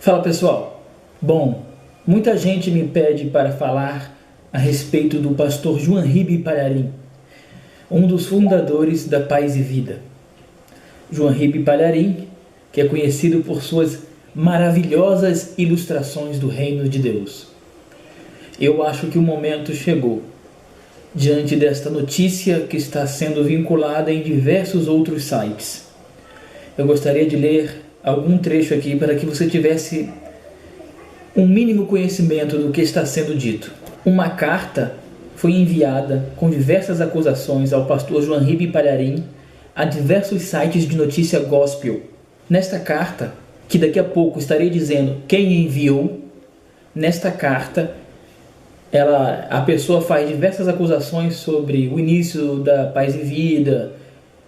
Fala pessoal, muita gente me pede para falar a respeito do pastor João-Ribe Palharim, um dos fundadores da Paz e Vida. João-Ribe Palharim, que é conhecido por suas maravilhosas ilustrações do reino de Deus. Eu acho que o momento chegou, diante desta notícia que está sendo vinculada em diversos outros sites. Eu gostaria de ler algum trecho aqui para que você tivesse um mínimo conhecimento do que está sendo dito. Uma carta foi enviada com diversas acusações ao pastor João-Ribe Palharim a diversos sites de notícia gospel. Nesta carta, que daqui a pouco estarei dizendo quem enviou, nesta carta a pessoa faz diversas acusações sobre o início da Paz e Vida,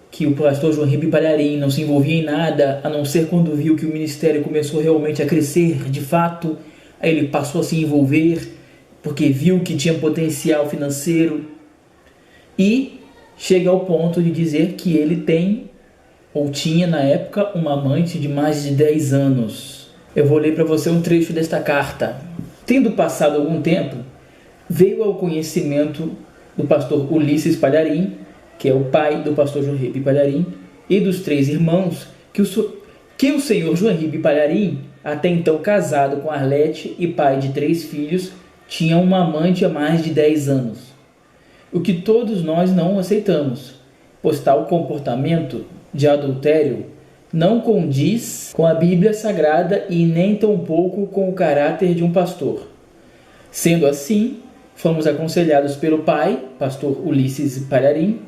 que o pastor João-Ribe Palharim não se envolvia em nada, a não ser quando viu que o ministério começou realmente a crescer de fato. Aí ele passou a se envolver, porque viu que tinha potencial financeiro. E chega ao ponto de dizer que ele tem, ou tinha na época, uma amante de mais de 10 anos. Eu vou ler para você um trecho desta carta. Tendo passado algum tempo, veio ao conhecimento do pastor Ulisses Palharim, que é o pai do pastor João-Ribe Palharim, e dos 3 irmãos, que o senhor João-Ribe Palharim, até então casado com Arlete e pai de 3 filhos, tinha uma amante há mais de 10 anos. O que todos nós não aceitamos, pois tal comportamento de adultério não condiz com a Bíblia Sagrada e nem tampouco com o caráter de um pastor. Sendo assim, fomos aconselhados pelo pai, pastor Ulisses Palharim,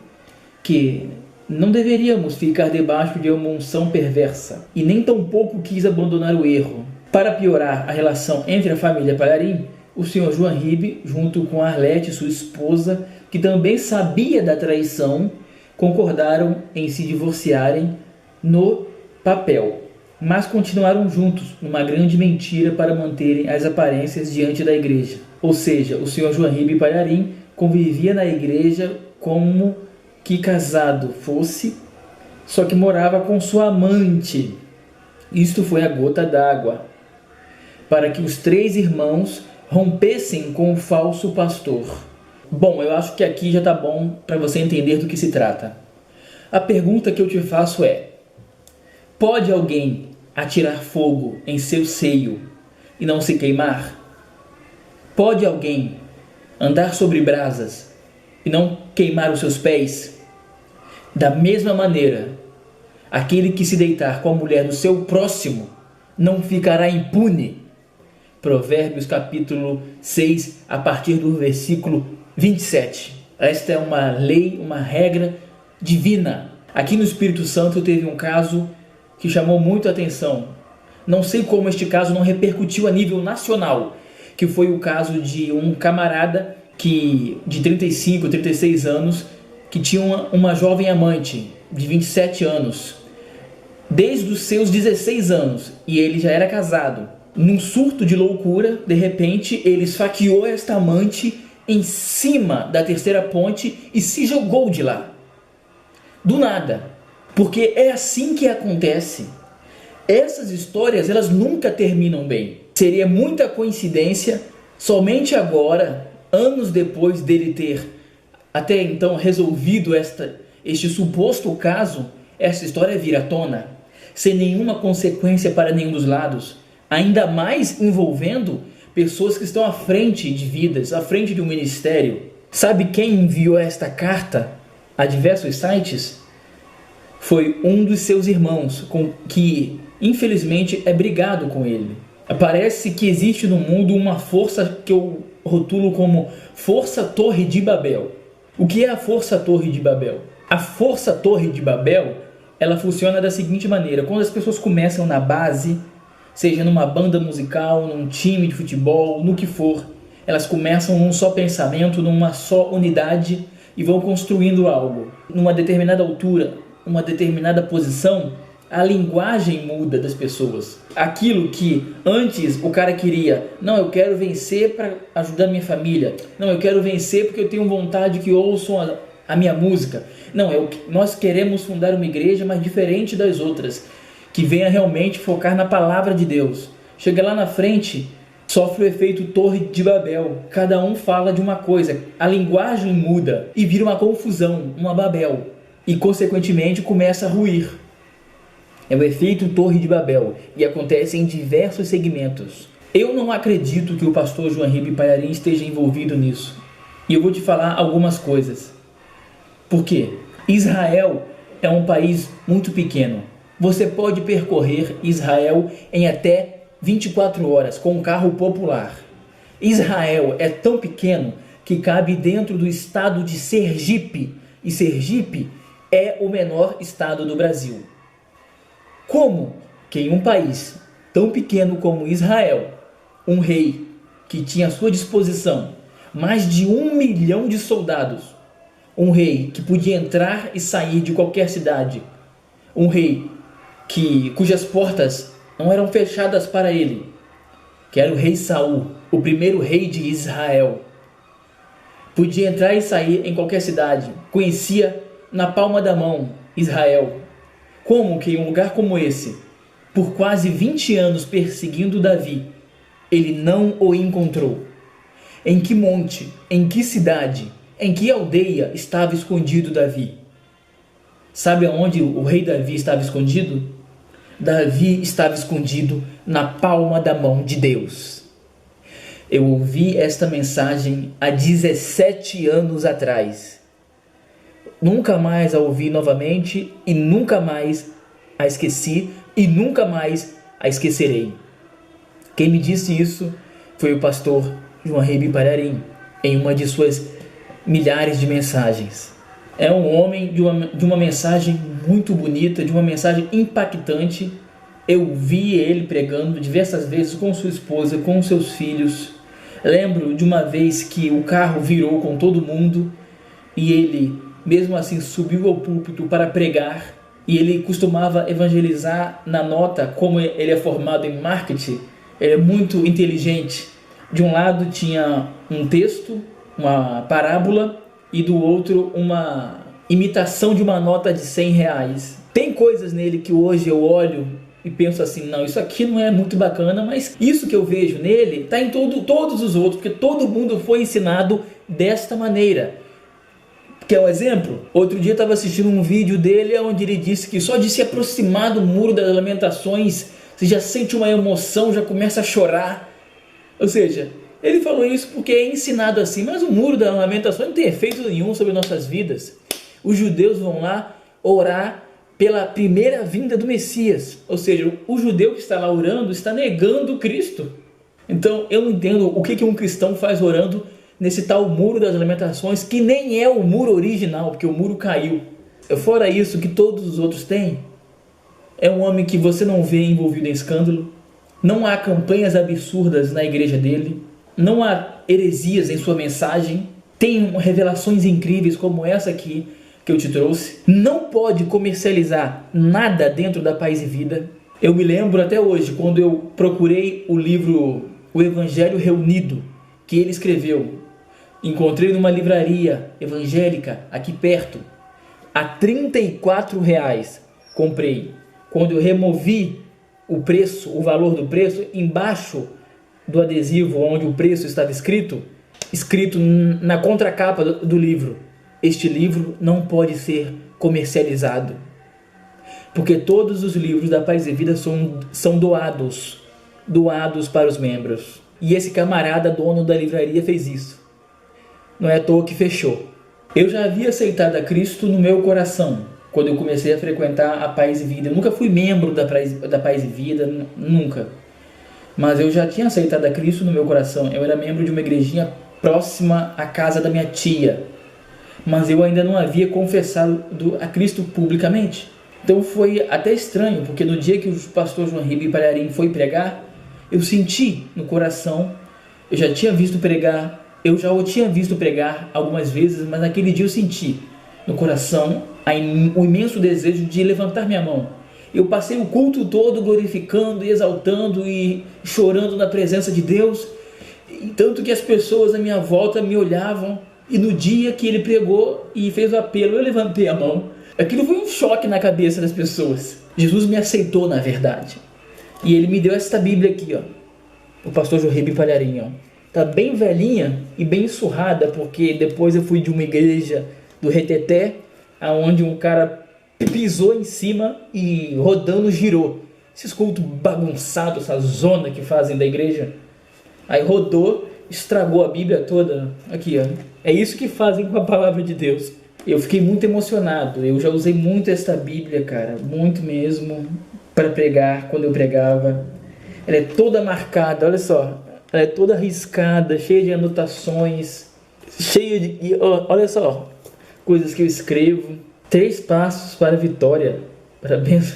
que não deveríamos ficar debaixo de uma unção perversa e nem tampouco quis abandonar o erro. Para piorar a relação entre a família Palharim, o senhor João-Ribe, junto com Arlete, sua esposa, que também sabia da traição, concordaram em se divorciarem no papel, mas continuaram juntos numa grande mentira para manterem as aparências diante da igreja. Ou seja, o senhor João-Ribe Palharim convivia na igreja como que casado fosse, só que morava com sua amante. Isto foi a gota d'água para que os 3 irmãos rompessem com o falso pastor. Eu acho que aqui já está bom para você entender do que se trata. A pergunta que eu te faço é: pode alguém atirar fogo em seu seio e não se queimar? Pode alguém andar sobre brasas e não queimar os seus pés? Da mesma maneira, aquele que se deitar com a mulher do seu próximo não ficará impune. Provérbios capítulo 6, a partir do versículo 27. Esta é uma lei, uma regra divina. Aqui no Espírito Santo teve um caso que chamou muito a atenção. Não sei como este caso não repercutiu a nível nacional, que foi o caso de um camarada de 35, 36 anos, que tinha uma jovem amante de 27 anos, desde os seus 16 anos, e ele já era casado. Num surto de loucura, de repente, ele esfaqueou esta amante em cima da 3ª ponte e se jogou de lá. Do nada. Porque é assim que acontece. Essas histórias, elas nunca terminam bem. Seria muita coincidência, somente agora, anos depois dele ter até então resolvido este suposto caso, essa história vir à tona, sem nenhuma consequência para nenhum dos lados, ainda mais envolvendo pessoas que estão à frente de vidas, à frente de um ministério. Sabe quem enviou esta carta a diversos sites? Foi um dos seus irmãos, que infelizmente é brigado com ele. Parece que existe no mundo uma força que eu rotulo como Força Torre de Babel. O que é a Força Torre de Babel? A Força Torre de Babel, ela funciona da seguinte maneira: quando as pessoas começam na base, seja numa banda musical, num time de futebol, no que for, elas começam num só pensamento, numa só unidade e vão construindo algo. Numa determinada altura, uma determinada posição, a linguagem muda das pessoas. Aquilo que antes o cara queria, não, eu quero vencer para ajudar minha família, não, eu quero vencer porque eu tenho vontade que ouçam a minha música, não, nós queremos fundar uma igreja, mas diferente das outras, que venha realmente focar na palavra de Deus. Chega lá na frente, sofre o efeito Torre de Babel. Cada um fala de uma coisa, a linguagem muda e vira uma confusão, uma Babel. E consequentemente começa a ruir. É o efeito Torre de Babel e acontece em diversos segmentos. Eu não acredito que o pastor João Ribe Palharim esteja envolvido nisso. E eu vou te falar algumas coisas. Por quê? Israel é um país muito pequeno. Você pode percorrer Israel em até 24 horas com um carro popular. Israel é tão pequeno que cabe dentro do estado de Sergipe. E Sergipe é o menor estado do Brasil. Como que em um país tão pequeno como Israel, um rei que tinha à sua disposição mais de 1 milhão de soldados, um rei que podia entrar e sair de qualquer cidade, um rei cujas portas não eram fechadas para ele, que era o rei Saul, o primeiro rei de Israel, podia entrar e sair em qualquer cidade, conhecia na palma da mão Israel. Como que em um lugar como esse, por quase 20 anos perseguindo Davi, ele não o encontrou? Em que monte, em que cidade, em que aldeia estava escondido Davi? Sabe aonde o rei Davi estava escondido? Davi estava escondido na palma da mão de Deus. Eu ouvi esta mensagem há 17 anos atrás. Nunca mais a ouvi novamente e nunca mais a esqueci e nunca mais a esquecerei. Quem me disse isso foi o pastor João Ribe Palharim, em uma de suas milhares de mensagens. É um homem de uma mensagem muito bonita, de uma mensagem impactante. Eu vi ele pregando diversas vezes com sua esposa, com seus filhos. Lembro de uma vez que o carro virou com todo mundo e ele, mesmo assim, subiu ao púlpito para pregar. E ele costumava evangelizar na nota. Como ele é formado em marketing, ele é muito inteligente. De um lado tinha um texto, uma parábola, e do outro uma imitação de uma nota de R$100. Tem coisas nele que hoje eu olho e penso assim, não, isso aqui não é muito bacana, mas isso que eu vejo nele está em todos os outros, porque todo mundo foi ensinado desta maneira. Quer um exemplo? Outro dia eu estava assistindo um vídeo dele onde ele disse que só de se aproximar do Muro das Lamentações você já sente uma emoção, já começa a chorar. Ou seja, ele falou isso porque é ensinado assim, mas o Muro das Lamentações não tem efeito nenhum sobre nossas vidas. Os judeus vão lá orar pela primeira vinda do Messias. Ou seja, o judeu que está lá orando está negando Cristo. Então eu não entendo o que um cristão faz orando nesse tal Muro das Lamentações, que nem é o muro original, porque o muro caiu. Fora isso que todos os outros têm, é um homem que você não vê envolvido em escândalo, não há campanhas absurdas na igreja dele, não há heresias em sua mensagem, tem revelações incríveis como essa aqui que eu te trouxe, não pode comercializar nada dentro da Paz e Vida. Eu me lembro até hoje, quando eu procurei o livro O Evangelho Reunido, que ele escreveu, encontrei numa livraria evangélica aqui perto, a R$34, comprei. Quando eu removi o preço, o valor do preço, embaixo do adesivo onde o preço estava escrito na contracapa do livro, este livro não pode ser comercializado, porque todos os livros da Paz e Vida são doados para os membros. E esse camarada, dono da livraria, fez isso. Não é à toa que fechou. Eu já havia aceitado a Cristo no meu coração quando eu comecei a frequentar a Paz e Vida. Eu nunca fui membro da Paz e Vida, nunca. Mas eu já tinha aceitado a Cristo no meu coração. Eu era membro de uma igrejinha próxima à casa da minha tia. Mas eu ainda não havia confessado a Cristo publicamente. Então foi até estranho, porque no dia que o pastor João Ribe Palharim foi pregar, eu senti no coração, eu já tinha visto pregar, eu já o tinha visto pregar algumas vezes, mas naquele dia eu senti no coração o imenso desejo de levantar minha mão. Eu passei o culto todo glorificando e exaltando e chorando na presença de Deus, tanto que as pessoas à minha volta me olhavam, e no dia que ele pregou e fez o apelo, eu levantei a mão. Aquilo foi um choque na cabeça das pessoas. Jesus me aceitou, na verdade. E ele me deu esta Bíblia aqui, ó. O pastor João Ribe Palharim, ó. Tá bem velhinha e bem surrada, porque depois eu fui de uma igreja do Reteté, aonde um cara pisou em cima e rodando girou. Esses cultos bagunçados, essa zona que fazem da igreja. Aí rodou, estragou a Bíblia toda. Aqui, ó. É isso que fazem com a palavra de Deus. Eu fiquei muito emocionado. Eu já usei muito esta Bíblia, cara. Muito mesmo. Para pregar, quando eu pregava. Ela é toda marcada, olha só. Ela é toda riscada, cheia de anotações. Cheia de... olha só. Coisas que eu escrevo. 3 passos para a vitória. Parabéns.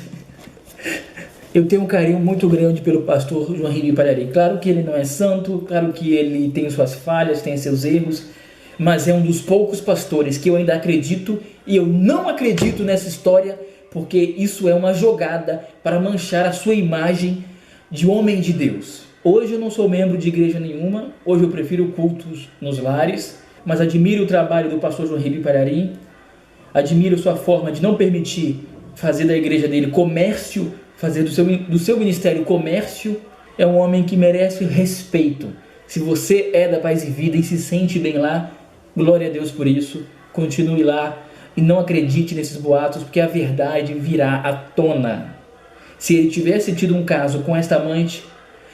Eu tenho um carinho muito grande pelo pastor João Ribe Palharim. Claro que ele não é santo, claro que ele tem suas falhas, tem seus erros, mas é um dos poucos pastores que eu ainda acredito, e eu não acredito nessa história, porque isso é uma jogada para manchar a sua imagem de homem de Deus. Hoje eu não sou membro de igreja nenhuma, hoje eu prefiro cultos nos lares, mas admiro o trabalho do pastor João Ribe Palharim, admiro sua forma de não permitir fazer da igreja dele comércio, fazer do seu ministério comércio. É um homem que merece respeito. Se você é da Paz e Vida e se sente bem lá, glória a Deus por isso. Continue lá e não acredite nesses boatos, porque a verdade virá à tona. Se ele tivesse tido um caso com esta amante,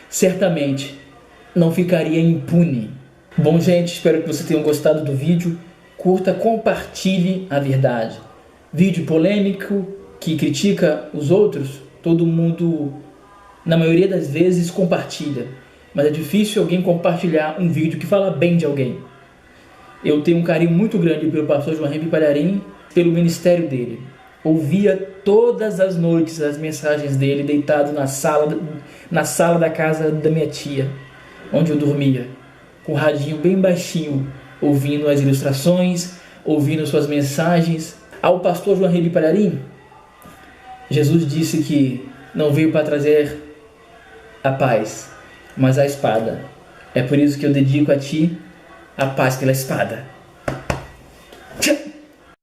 certamente não ficaria impune. Bom, gente, espero que vocês tenham gostado do vídeo. Curta, compartilhe a verdade. Vídeo polêmico que critica os outros, todo mundo, na maioria das vezes, compartilha. Mas é difícil alguém compartilhar um vídeo que fala bem de alguém. Eu tenho um carinho muito grande pelo pastor João Ribe Palharim, pelo ministério dele. Ouvia todas as noites as mensagens dele, deitado na sala da casa da minha tia, onde eu dormia, com o radinho bem baixinho, ouvindo as ilustrações, ouvindo suas mensagens. Ao pastor João Ribe Palharim, Jesus disse que não veio para trazer a paz, mas a espada. É por isso que eu dedico a ti a paz pela espada.